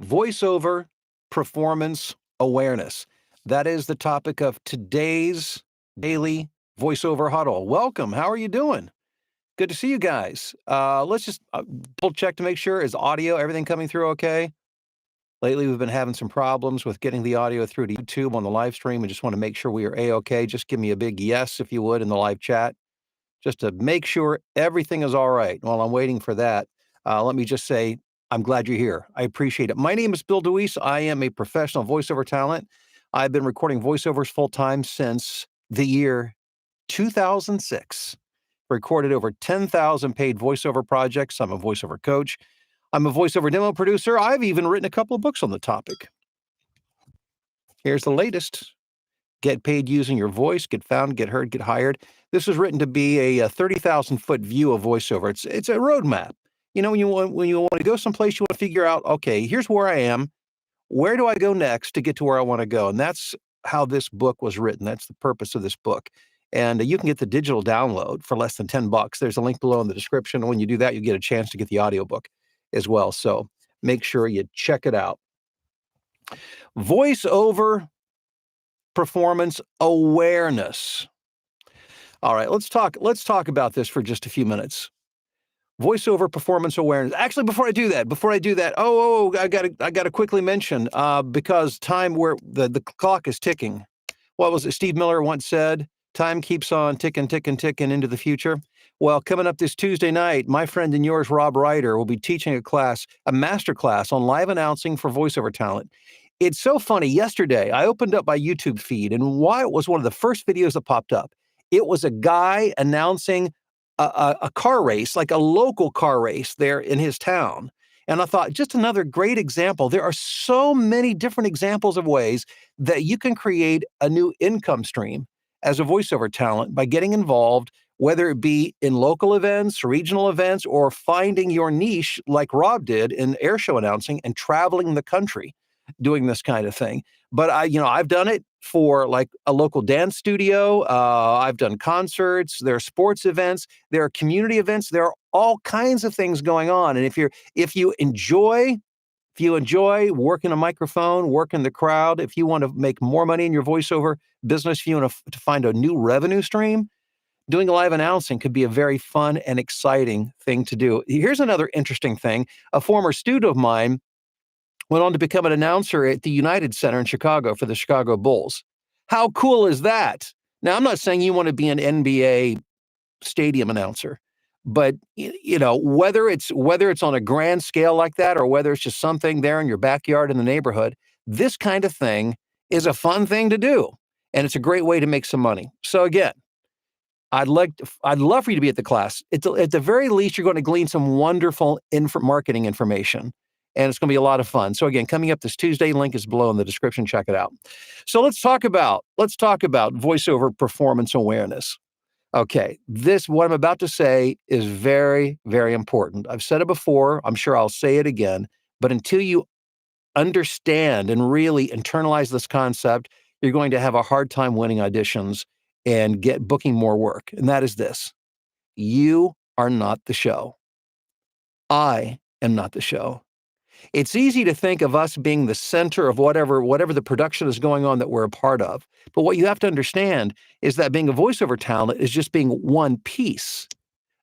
Voiceover performance awareness. That is the topic of today's daily voiceover huddle. Welcome. How are you doing? Good to see you guys. Let's just double check to make sure. Is audio, everything coming through okay? Lately, we've been having some problems with getting the audio through to YouTube on the live stream. I just want to make sure we are A-okay. Just give me a big yes, if you would, in the live chat, just to make sure everything is all right. While I'm waiting for that, let me just say, I'm glad you're here. I appreciate it. My name is Bill DeWeese. I am a professional voiceover talent. I've been recording voiceovers full-time since the year 2006. Recorded over 10,000 paid voiceover projects. I'm a voiceover coach. I'm a voiceover demo producer. I've even written a couple of books on the topic. Here's the latest. Get paid using your voice, get found, get heard, get hired. This is written to be a 30,000-foot view of voiceover. It's a roadmap. You know, when you want to go someplace, you want to figure out, okay, here's where I am. Where do I go next to get to where I want to go? And that's how this book was written. That's the purpose of this book. And you can get the digital download for less than $10. There's a link below in the description. When you do that, you get a chance to get the audiobook as well. So make sure you check it out. Voiceover performance awareness. All right, let's talk about this for just a few minutes. Voiceover performance awareness. Actually, before I do that, I gotta quickly mention, because where the clock is ticking. What was it Steve Miller once said? Time keeps on ticking, ticking, ticking into the future. Well, coming up this Tuesday night, my friend and yours, Rob Reider, will be teaching a master class on live announcing for voiceover talent. It's so funny. Yesterday, I opened up my YouTube feed, and why it was one of the first videos that popped up. It was a guy announcing a car race, like a local car race there in his town. And I thought, just another great example. There are so many different examples of ways that you can create a new income stream as a voiceover talent by getting involved, whether it be in local events, regional events, or finding your niche like Rob did in air show announcing and traveling the country doing this kind of thing. But I've done it for like a local dance studio. I've done concerts. There are sports events. There are community events. There are all kinds of things going on. And if you enjoy working a microphone, working the crowd, if you want to make more money in your voiceover business, if you want to find a new revenue stream, doing live announcing could be a very fun and exciting thing to do. Here's another interesting thing. A former student of mine went on to become an announcer at the United Center in Chicago for the Chicago Bulls. How cool is that? Now, I'm not saying you want to be an NBA stadium announcer, but whether it's on a grand scale like that or whether it's just something there in your backyard in the neighborhood, this kind of thing is a fun thing to do, and it's a great way to make some money. So again, I'd love for you to be at the class. At the very least, you're going to glean some wonderful marketing information, and it's going to be a lot of fun. So again, coming up this Tuesday, link is below in the description. Check it out. So let's talk about voiceover performance awareness. Okay, what I'm about to say is very, very important. I've said it before. I'm sure I'll say it again. But until you understand and really internalize this concept, you're going to have a hard time winning auditions and booking more work. And that is this: you are not the show. I am not the show. It's easy to think of us being the center of whatever the production is going on that we're a part of. But what you have to understand is that being a voiceover talent is just being one piece.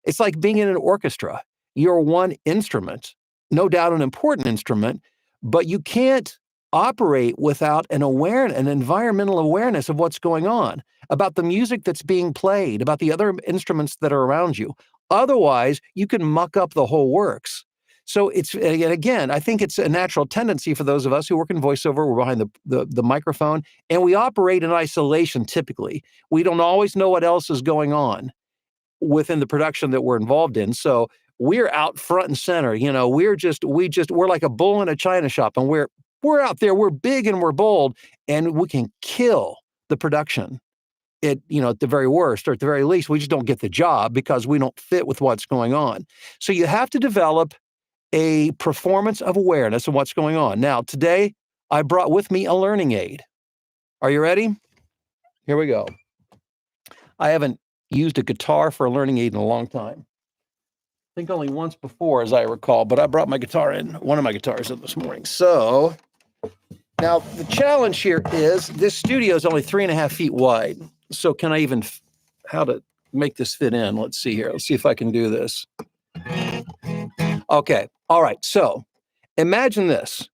It's like being in an orchestra. You're one instrument, no doubt an important instrument, but you can't operate without an environmental awareness of what's going on, about the music that's being played, about the other instruments that are around you. Otherwise, you can muck up the whole works. So again, I think it's a natural tendency for those of us who work in voiceover. We're behind the microphone, and we operate in isolation typically. We don't always know what else is going on within the production that we're involved in. So we're out front and center. We're like a bull in a china shop, and we're out there. We're big and we're bold, and we can kill the production. At the very worst, or at the very least, we just don't get the job because we don't fit with what's going on. So you have to develop a performance of awareness of what's going on. Now, today, I brought with me a learning aid. Are you ready? Here we go. I haven't used a guitar for a learning aid in a long time. think only once before, as I recall, but I brought my guitar in, one of my guitars in this morning. So now the challenge here is this studio is only 3.5 feet wide. So can I even, how to make this fit in? Let's see here. Let's see if I can do this. Okay. All right. So imagine this.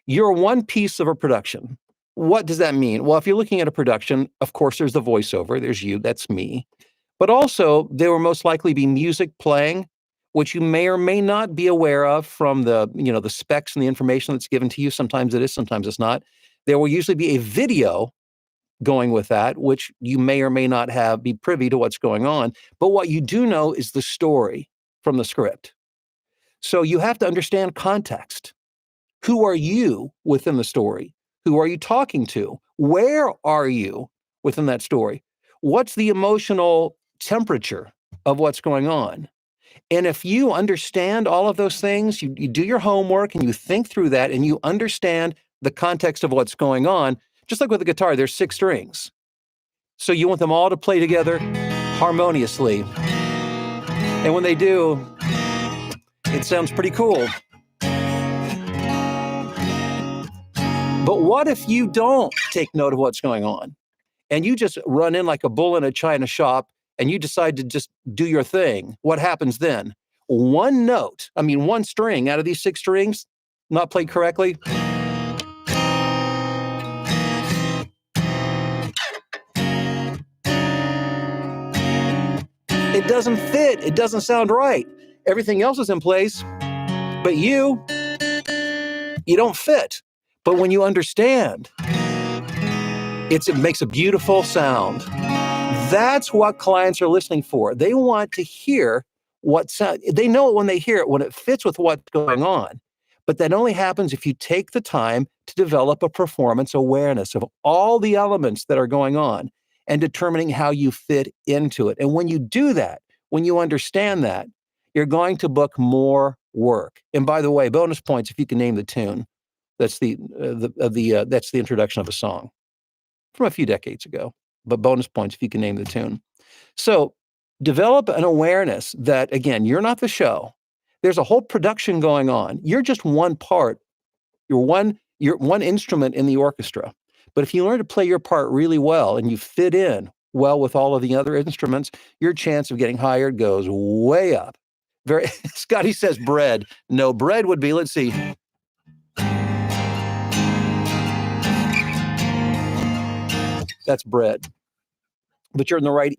You're one piece of a production. What does that mean? Well, if you're looking at a production, of course, there's the voiceover. There's you. That's me. But also, there will most likely be music playing, which you may or may not be aware of from the specs and the information that's given to you. Sometimes it is, sometimes it's not. There will usually be a video going with that, which you may or may not be privy to what's going on. But what you do know is the story from the script. So you have to understand context. Who are you within the story? Who are you talking to? Where are you within that story? What's the emotional temperature of what's going on? And if you understand all of those things, you do your homework and you think through that and you understand the context of what's going on, just like with the guitar, there's 6 strings. So you want them all to play together harmoniously. And when they do, it sounds pretty cool. But what if you don't take note of what's going on and you just run in like a bull in a china shop and you decide to just do your thing? What happens then? One string out of these 6 strings not played correctly. It doesn't fit. It doesn't sound right. Everything else is in place, but you don't fit. But when you understand, it makes a beautiful sound. That's what clients are listening for. They want to hear what sound. They know it when they hear it, when it fits with what's going on. But that only happens if you take the time to develop a performance awareness of all the elements that are going on and determining how you fit into it. And when you do that, when you understand that, you're going to book more work. And by the way, bonus points if you can name the tune. That's that's the introduction of a song from a few decades ago. But bonus points if you can name the tune. So develop an awareness that, again, you're not the show. There's a whole production going on. You're just one part. You're one instrument in the orchestra. But if you learn to play your part really well and you fit in well with all of the other instruments, your chance of getting hired goes way up. Scotty says bread. No, bread would be, let's see. That's bread. But you're in the right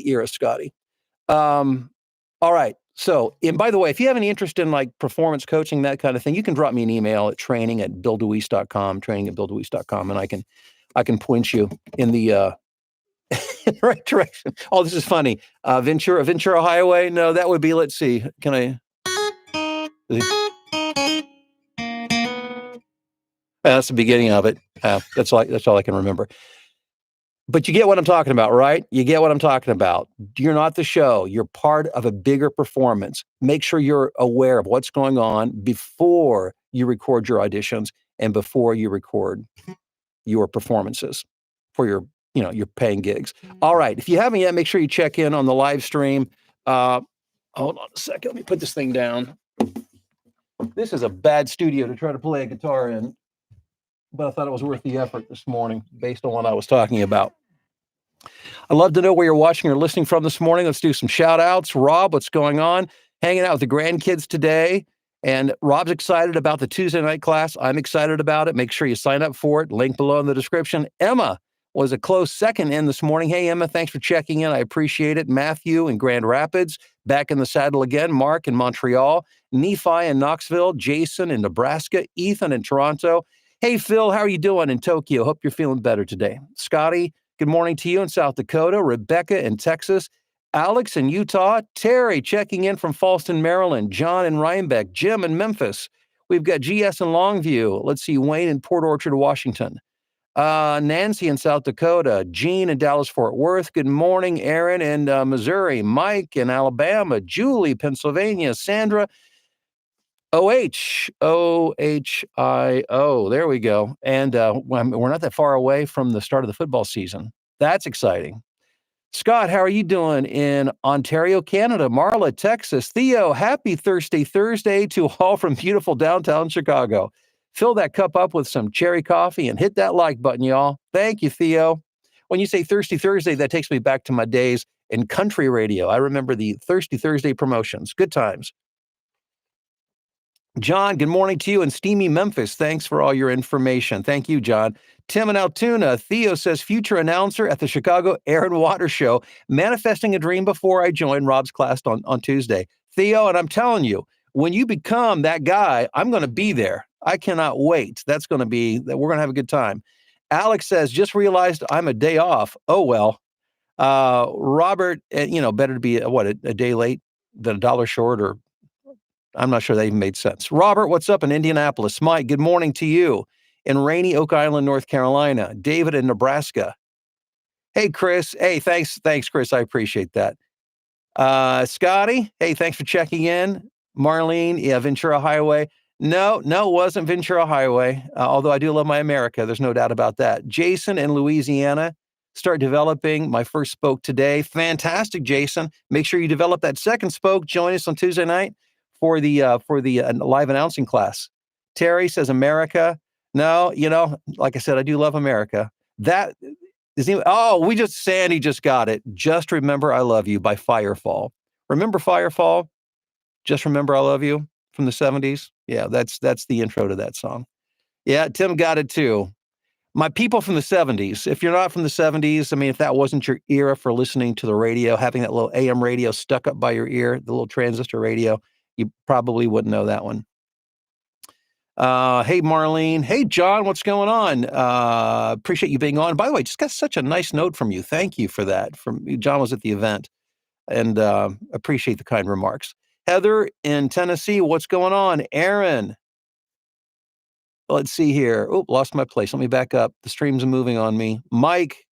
era, Scotty. All right. So, and by the way, if you have any interest in like performance coaching, that kind of thing, you can drop me an email at training@billdeweese.com, and I can point you in the in the right direction. Oh, this is funny. Ventura Highway. No, that would be, let's see. Can I? That's the beginning of it. That's all I can remember. But you get what I'm talking about, right? You get what I'm talking about. You're not the show. You're part of a bigger performance. Make sure you're aware of what's going on before you record your auditions and before you record your performances for your paying gigs. All right. If you haven't yet, make sure you check in on the live stream. Hold on a second. Let me put this thing down. This is a bad studio to try to play a guitar in, but I thought it was worth the effort this morning based on what I was talking about. I'd love to know where you're watching or listening from this morning. Let's do some shout outs. Rob, what's going on? Hanging out with the grandkids today. And Rob's excited about the Tuesday night class. I'm excited about it. Make sure you sign up for it. Link below in the description. Emma was a close second in this morning. Hey, Emma, thanks for checking in. I appreciate it. Matthew in Grand Rapids, back in the saddle again. Mark in Montreal. Nephi in Knoxville. Jason in Nebraska. Ethan in Toronto. Hey, Phil, how are you doing in Tokyo? Hope you're feeling better today. Scotty, good morning to you in South Dakota. Rebecca in Texas. Alex in Utah. Terry checking in from Falston, Maryland. John in Rhinebeck. Jim in Memphis. We've got GS in Longview. Let's see, Wayne in Port Orchard, Washington. Nancy in South Dakota. Jean in Dallas-Fort Worth. Good morning, Aaron in Missouri. Mike in Alabama. Julie, Pennsylvania. Sandra, OHIO. There we go. And we're not that far away from the start of the football season. That's exciting. Scott, how are you doing in Ontario, Canada? Marla, Texas. Theo, happy Thursday to all from beautiful downtown Chicago. Fill that cup up with some cherry coffee and hit that like button, y'all. Thank you, Theo. When you say Thirsty Thursday, that takes me back to my days in country radio. I remember the Thirsty Thursday promotions. Good times. John, good morning to you in steamy Memphis. Thanks for all your information. Thank you, John. Tim in Altoona. Theo says, future announcer at the Chicago Air and Water Show, manifesting a dream before I join Rob's class on Tuesday. Theo, and I'm telling you, when you become that guy, I'm going to be there. I cannot wait. We're going to have a good time. Alex says, just realized I'm a day off. Oh, well. Robert, better to be, a day late than a dollar short, or I'm not sure that even made sense. Robert, what's up in Indianapolis? Mike, good morning to you in rainy Oak Island, North Carolina. David in Nebraska. Hey, Chris. Hey, thanks, Chris. I appreciate that. Scotty, hey, thanks for checking in. Marlene, yeah, Ventura Highway. No, it wasn't Ventura Highway, although I do love my America. There's no doubt about that. Jason in Louisiana, start developing my first spoke today. Fantastic, Jason. Make sure you develop that second spoke. Join us on Tuesday night for the live announcing class. Terry says America. No, like I said, I do love America. That is Sandy just got it. Just Remember I Love You by Firefall. Remember Firefall? Just Remember I Love You from the 70s? Yeah, that's the intro to that song. Yeah, Tim got it too. My people from the 70s. If you're not from the 70s, I mean, if that wasn't your era for listening to the radio, having that little AM radio stuck up by your ear, the little transistor radio, you probably wouldn't know that one. Hey, Marlene. Hey, John, what's going on? Appreciate you being on. By the way, just got such a nice note from you. Thank you for that. John was at the event, and appreciate the kind remarks. Heather in Tennessee, what's going on? Aaron. Let's see here. Oh, lost my place. Let me back up. The stream's moving on me. Mike,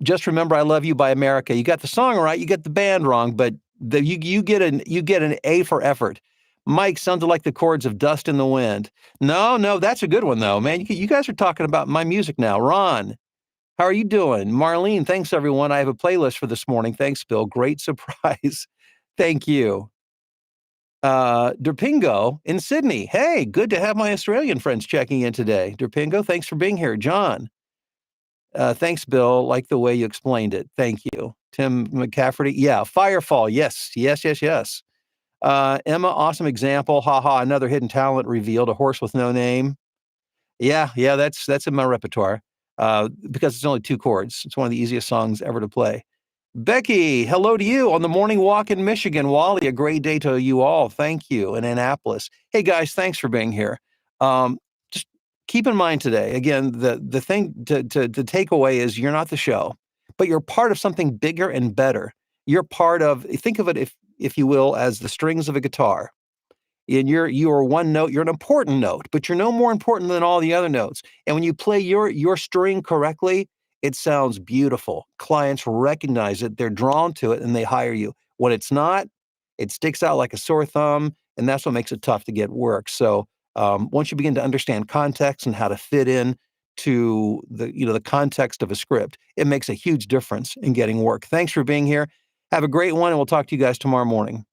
Just Remember I Love You by America. You got the song right, you get the band wrong, but you get an A for effort. Mike, sounded like the chords of Dust in the Wind. No, that's a good one though, man. You guys are talking about my music now. Ron, how are you doing? Marlene, thanks everyone. I have a playlist for this morning. Thanks, Bill. Great surprise. Thank you. Derpingo in Sydney. Hey, good to have my Australian friends checking in today. Derpingo, thanks for being here. John, thanks, Bill. Like the way you explained it. Thank you. Tim McCafferty. Yeah, Firefall. Yes. Emma, awesome example. Haha, another hidden talent revealed. A horse with no name. Yeah, that's in my repertoire. Because it's only 2 chords. It's one of the easiest songs ever to play. Becky, hello to you on the morning walk in Michigan. Wally, a great day to you all. Thank you. In Annapolis. Hey guys, thanks for being here. Just keep in mind today, again, the thing to take away is you're not the show, but you're part of something bigger and better. You're part of, think of it, if you will, as the strings of a guitar. And you are one note, you're an important note, but you're no more important than all the other notes. And when you play your string correctly, it sounds beautiful. Clients recognize it, they're drawn to it, and they hire you. When it's not, it sticks out like a sore thumb, and that's what makes it tough to get work. So once you begin to understand context and how to fit in to the context of a script, it makes a huge difference in getting work. Thanks for being here. Have a great one, and we'll talk to you guys tomorrow morning.